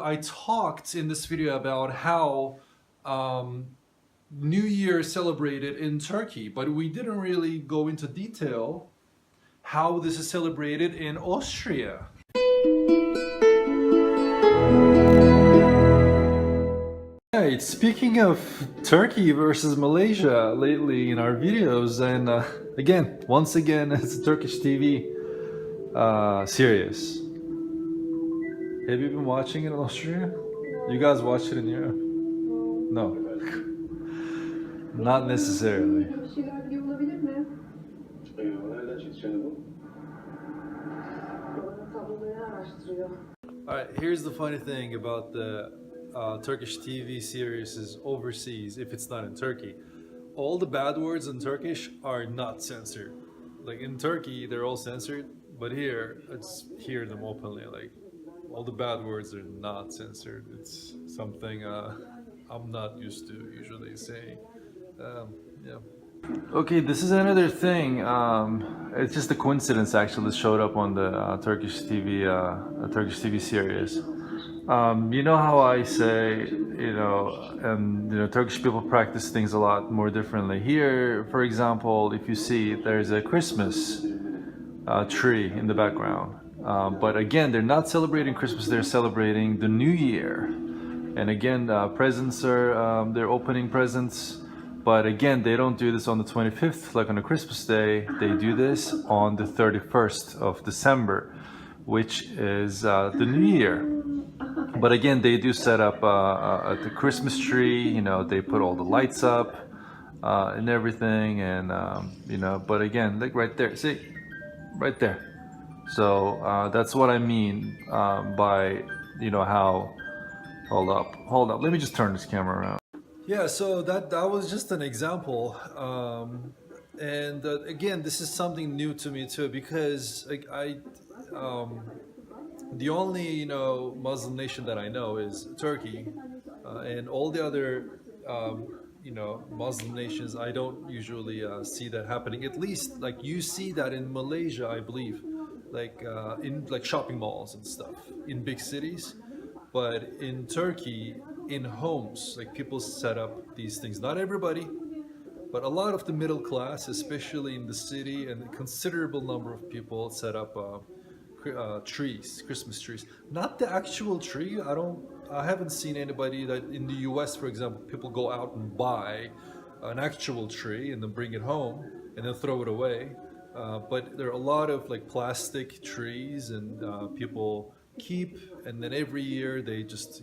I talked in this video about how New Year is celebrated in Turkey, but we didn't really go into detail how this is celebrated in Austria. Right, speaking of Turkey versus Malaysia lately in our videos, and once again, it's a Turkish TV series. Have you been watching it in Austria? You guys watch it in Europe? No. Not necessarily. Alright, here's the funny thing about the Turkish TV series is overseas, if it's not in Turkey. All the bad words in Turkish are not censored. Like in Turkey, they're all censored, but here, I just hear them openly. Like all the bad words are not censored. It's something I'm not used to usually saying. Yeah. Okay, this is another thing. It's just a coincidence actually showed up on the Turkish TV series. You know how I say, Turkish people practice things a lot more differently. Here, for example, if you see, there's a Christmas tree in the background. But again, they're not celebrating Christmas, they're celebrating the New Year. And again, presents are, they're opening presents. But again, they don't do this on the 25th, like on a Christmas day. They do this on the 31st of December, which is the New Year. But again, they do set up the Christmas tree, they put all the lights up and everything. And, but again, like right there, see, right there. So that's what I mean by, how, hold up. Let me just turn this camera around. Yeah, so that was just an example, and again, this is something new to me too, because like the only Muslim nation that I know is Turkey, and all the other Muslim nations I don't usually see that happening. At least like you see that in Malaysia, I believe, like in like shopping malls and stuff in big cities, but in Turkey, in homes, like people set up these things. Not everybody, but a lot of the middle class, especially in the city, and a considerable number of people set up trees, Christmas trees. Not the actual tree. I haven't seen anybody that in the US, for example, people go out and buy an actual tree and then bring it home and then throw it away. But there are a lot of like plastic trees and people keep, and then every year they just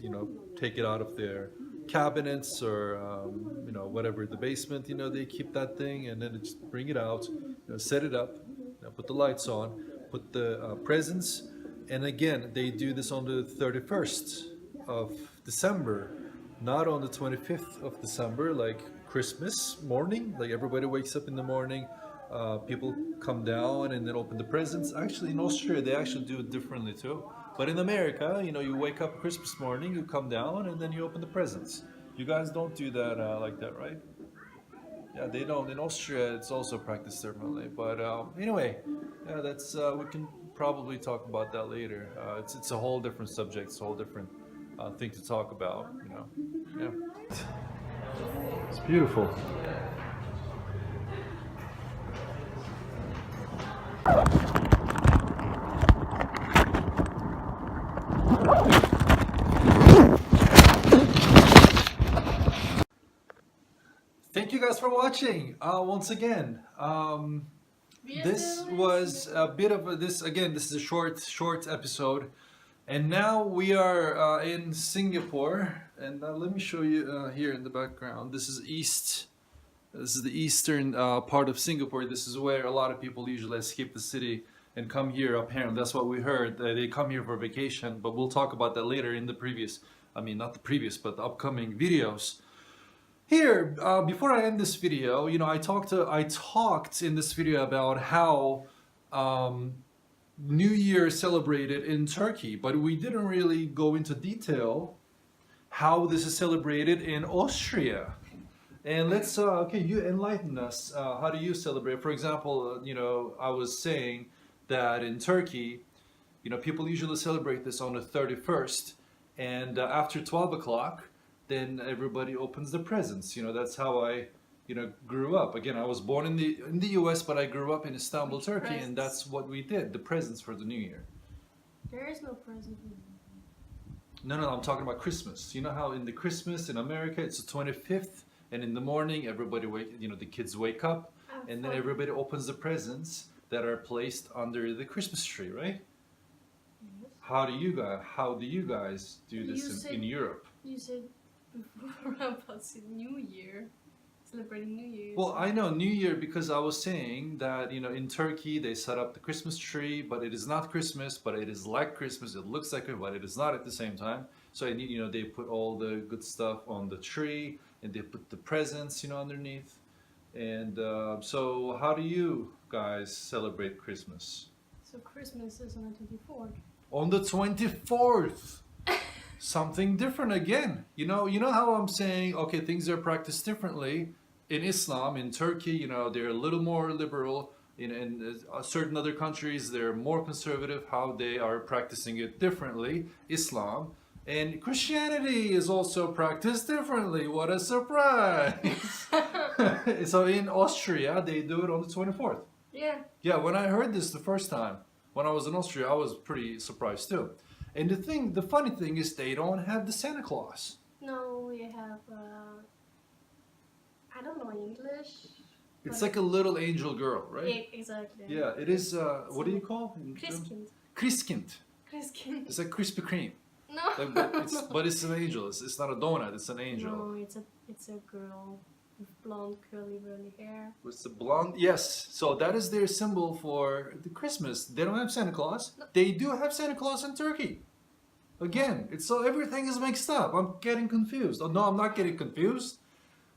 take it out of their cabinets or whatever, the basement, they keep that thing, and then just bring it out, set it up, put the lights on, put the presents, and again they do this on the 31st of December, not on the 25th of December like Christmas morning. Like everybody wakes up in the morning, people come down and then open the presents. Actually in Austria they actually do it differently too. But in America, you wake up Christmas morning, you come down, and then you open the presents. You guys don't do that like that, right? Yeah, they don't. In Austria, it's also practiced differently. But anyway, yeah, that's we can probably talk about that later. It's a whole different subject. It's a whole different thing to talk about. Yeah. It's beautiful. Thank you guys for watching once again. This was a bit of this is a short episode, and now we are in Singapore, and let me show you here in the background. This is the eastern part of Singapore. This is where a lot of people usually escape the city and come here. Apparently that's what we heard, they come here for vacation, but we'll talk about that later in the not the previous but the upcoming videos. Here, before I end this video, I talked in this video about how New Year is celebrated in Turkey, but we didn't really go into detail how this is celebrated in Austria. And let's, okay, you enlighten us. How do you celebrate? For example, I was saying that in Turkey, people usually celebrate this on the 31st. and after 12 o'clock, then everybody opens the presents. That's how I, grew up. Again, I was born in the U.S., but I grew up in Istanbul, Which Turkey, and presents? that's what we did. The presents for the New Year. There is no present. No, I'm talking about Christmas. You know how in the Christmas in America it's the 25th, and in the morning everybody the kids wake up, and then Fun. everybody opens the presents that are placed under the Christmas tree, right? Yes. How do you guys do this in Europe? You said before about the New Year, celebrating New Year. Well, I know New Year because I was saying that in Turkey they set up the Christmas tree, but it is not Christmas, but it is like Christmas. It looks like it, but it is not at the same time. So they put all the good stuff on the tree, and they put the presents underneath. And so, how do you guys celebrate Christmas? So Christmas is on the 24th. On the 24th. Something different again. You know how I'm saying, okay, things are practiced differently in Islam, in Turkey, they're a little more liberal. In certain other countries, they're more conservative, how they are practicing it differently, Islam. And Christianity is also practiced differently. What a surprise! So in Austria, they do it on the 24th. Yeah. Yeah, when I heard this the first time, when I was in Austria, I was pretty surprised too. And the funny thing is they don't have the Santa Claus. No, we have, I don't know English. It's like a little angel girl, right? Yeah, exactly. Yeah, it is, what do you call it? Christkind. Christkind. Christkind. It's like Krispy Kreme. No. But it's an angel. It's not a donut, it's an angel. No, it's a girl with blonde curly hair. With the blonde, yes. So that is their symbol for the Christmas. They don't have Santa Claus. No. They do have Santa Claus in Turkey. Again, it's so everything is mixed up. I'm getting confused. Oh no, I'm not getting confused.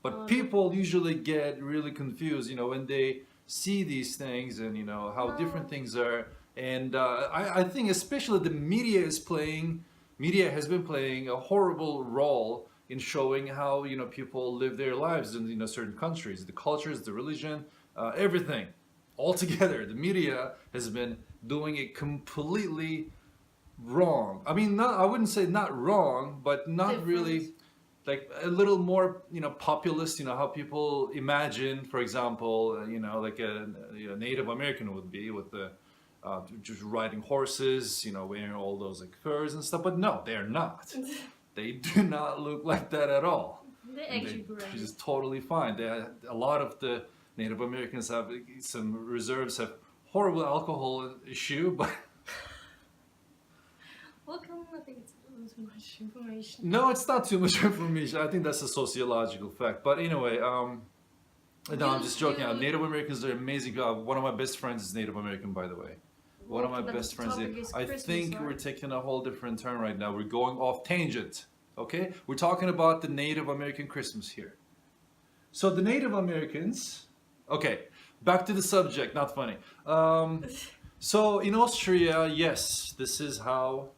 But people usually get really confused, when they see these things and how different things are. And I think especially the media has been playing a horrible role in showing how people live their lives in certain countries, the cultures, the religion, everything, all together. The media has been doing it completely wrong. I mean, I wouldn't say not wrong, but not Different. really. Like a little more, populist. How people imagine, for example, like a Native American would be with the just riding horses, wearing all those like furs and stuff. But no, they're not. They do not look like that at all. They're actually great. Which is totally fine. A lot of the Native Americans have some reserves, have horrible alcohol issue, but Welcome, I think it's too much information. no, it's not too much information. I think that's a sociological fact. But anyway, no, I'm just joking. Native Americans are amazing. One of my best friends is Native American, by the way. One of my But best the friends. topic is I Christmas, think right? we're taking a whole different turn right now. We're going off tangent. Okay, we're talking about the Native American Christmas here. So the Native Americans. Okay, back to the subject. Not funny. So in Austria, yes, this is how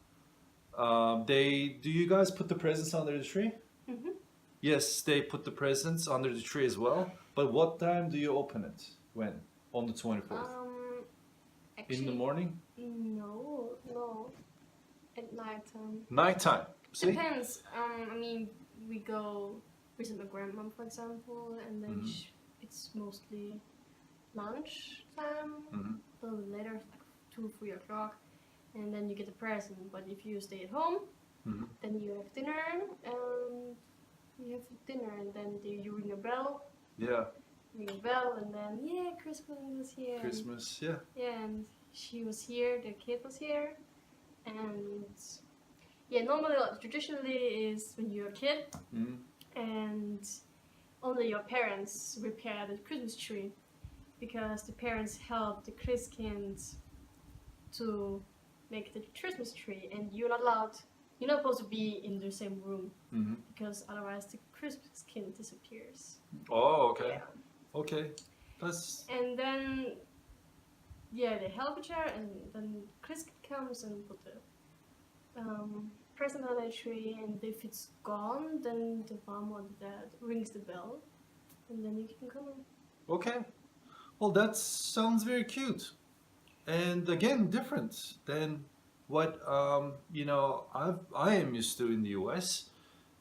they. Do you guys put the presents under the tree? Mm-hmm. Yes, they put the presents under the tree as well. But what time do you open it? When? On the 24th? Actually, In the morning? No. At nighttime. Nighttime. See? Depends. I mean, we go visit my grandma, for example, and then it's mostly lunch time. A little later, like 2-3 o'clock, and then you get the present. But if you stay at home, then you have dinner, and and then you ring a bell. Yeah. Ring a bell, and then Christmas is here. Christmas, yeah. Yeah, and she was here. The kid was here, and normally, traditionally, is when you're a kid, and only your parents repair the Christmas tree, because the parents help the Christkind to make the Christmas tree, and you're not allowed. You're not supposed to be in the same room, because otherwise the Christmas kind disappears. Oh, okay. Yeah. Okay. That's. And then, they help each other, and then Christmas comes and put the present on the tree, and if it's gone, then the mom or the dad rings the bell, and then you can come in. Okay. Well, that sounds very cute. And again, different than what you know, I am used to in the US.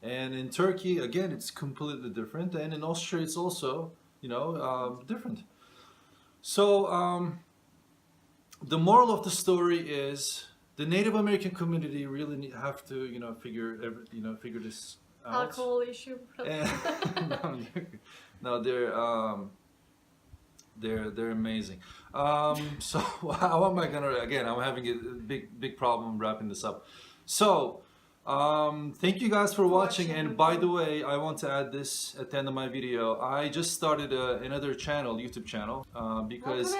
And in Turkey, again, it's completely different. And in Austria, it's also, you know, different. So the moral of the story is the Native American community really have to, you know, figure this out. Alcohol issue. And, no, they're amazing. So how am I gonna? Again, I'm having a big problem wrapping this up. So thank you guys for watching. And by the way, I want to add this at the end of my video. I just started another channel, YouTube channel, because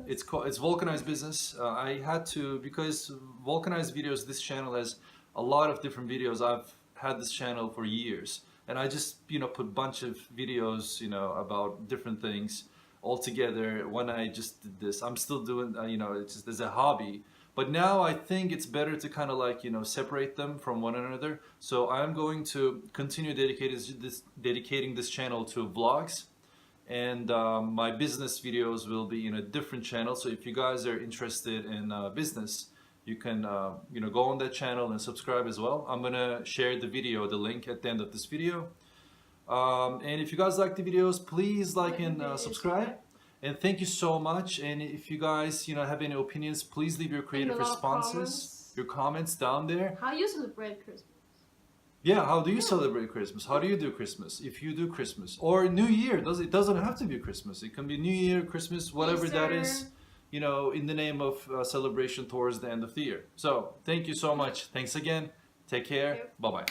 it's Vulcanized Business. I had to, because Vulcanized Videos, this channel has a lot of different videos. I've had this channel for years, and I just, you know, put a bunch of videos, you know, about different things all together. When I just did this, I'm still doing, you know, it's just as a hobby. But now I think it's better to kind of like, you know, separate them from one another. So I'm going to continue dedicating this channel to vlogs, and my business videos will be in a different channel. So if you guys are interested in business, you can you know, go on that channel and subscribe as well. I'm gonna share the link at the end of this video. And if you guys like the videos, please like and subscribe. And thank you so much. And if you guys, you know, have any opinions, please leave your creative responses, your comments down there. How you celebrate Christmas? Yeah, how do you celebrate Christmas? How do you do Christmas? If you do Christmas or New Year, it doesn't have to be Christmas. It can be New Year, Christmas, whatever Easter. That is, you know, in the name of celebration towards the end of the year. So thank you so much. Thanks again. Take care. Bye-bye.